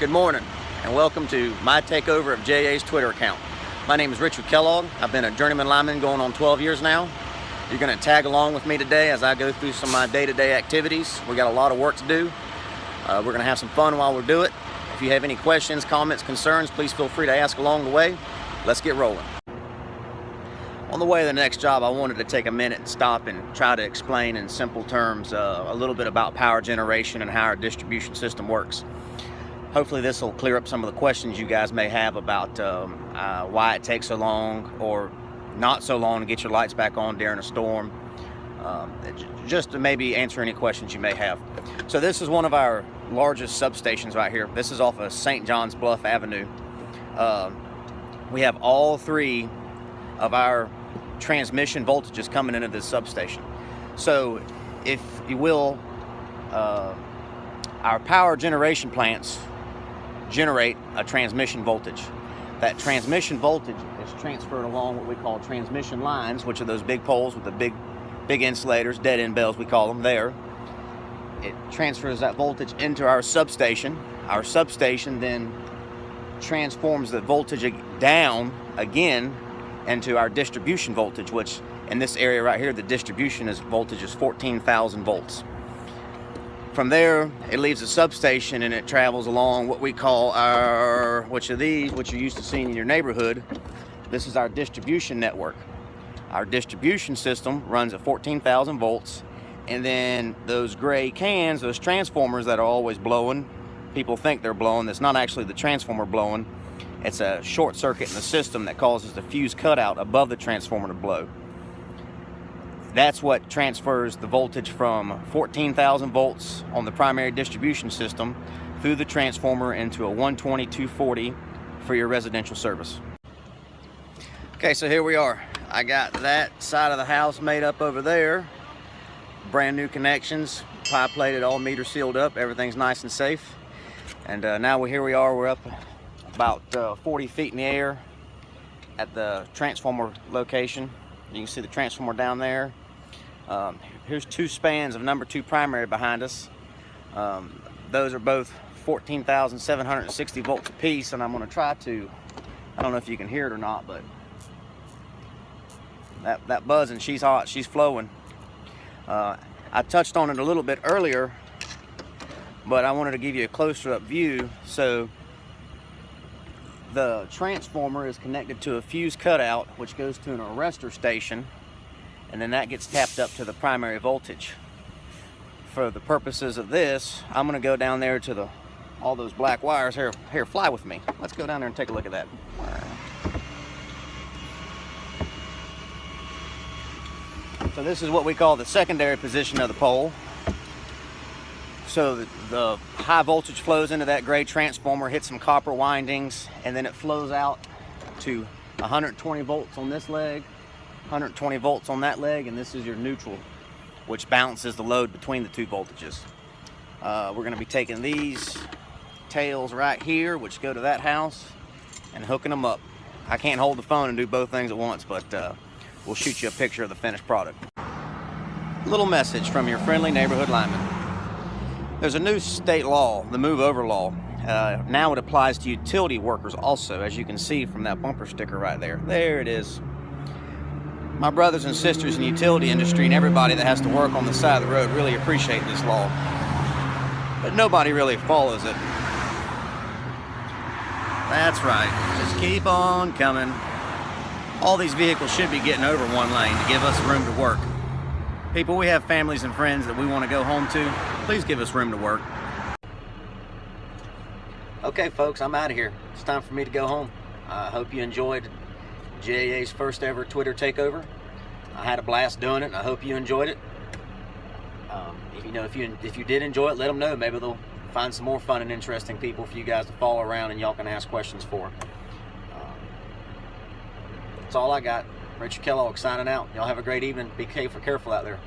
Good morning, and welcome to my takeover of JA's Twitter account. My name is Richard Kellogg. I've been a journeyman lineman going on 12 years now. You're going to tag along with me today as I go through some of my day-to-day activities. We got a lot of work to do. We're going to have some fun while we do it. If you have any questions, comments, concerns, please feel free to ask along the way. Let's get rolling. On the way to the next job, I wanted to take a minute and stop and try to explain in simple terms a little bit about power generation and how our distribution system works. Hopefully this will clear up some of the questions you guys may have about why it takes so long or not so long to get your lights back on during a storm. Just to maybe answer any questions you may have. So this is one of our largest substations right here. This is off of St. John's Bluff Avenue. We have all three of our transmission voltages coming into this substation. So if you will, our power generation plants generate a transmission voltage. That transmission voltage is transferred along what we call transmission lines, which are those big poles with the big insulators, dead end bells we call them there. It transfers that voltage into our substation. Our substation then transforms the voltage down again into our distribution voltage, which in this area right here, the distribution voltage is 14,000 volts. From there, it leaves the substation and it travels along what we call our, which you're used to seeing in your neighborhood. This is our distribution network. Our distribution system runs at 14,000 volts, and then those gray cans, those transformers that are always blowing, people think they're blowing, that's not actually the transformer blowing. It's a short circuit in the system that causes the fuse cutout above the transformer to blow. That's what transfers the voltage from 14,000 volts on the primary distribution system through the transformer into a 120/240 for your residential service. Okay, so here we are. I got that side of the house made up over there. Brand new connections, pie plated, all meter sealed up. Everything's nice and safe. And now here we are. We're up about 40 feet in the air at the transformer location. You can see the transformer down there. Here's two spans of number 2 primary behind us. Those are both 14,760 volts apiece, and I'm going to try to, I don't know if you can hear it or not, but that buzzing, she's hot, she's flowing. I touched on it a little bit earlier, but I wanted to give you a closer up view. So the transformer is connected to a fuse cutout, which goes to an arrestor station, and then that gets tapped up to the primary voltage. For the purposes of this, I'm going to go down there to all those black wires. Here, fly with me. Let's go down there and take a look at that. So this is what we call the secondary position of the pole. So the high voltage flows into that gray transformer, hits some copper windings, and then it flows out to 120 volts on this leg, 120 volts on that leg, and this is your neutral, which balances the load between the two voltages. We're going to be taking these tails right here, which go to that house, and hooking them up. I can't hold the phone and do both things at once, but we'll shoot you a picture of the finished product. Little message from your friendly neighborhood lineman. There's a new state law, the Move Over Law. Now it applies to utility workers also, as you can see from that bumper sticker right there. There it is. My brothers and sisters in the utility industry and everybody that has to work on the side of the road really appreciate this law. But nobody really follows it. That's right, just keep on coming. All these vehicles should be getting over one lane to give us room to work. People, we have families and friends that we want to go home to. Please give us room to work. Okay, folks, I'm out of here. It's time for me to go home. I hope you enjoyed JA's first ever Twitter takeover. I had a blast doing it, and I hope you enjoyed it. If you did enjoy it, let them know. Maybe they'll find some more fun and interesting people for you guys to follow around and y'all can ask questions for. That's all I got. Richard Kellogg signing out. Y'all have a great evening. Be careful out there.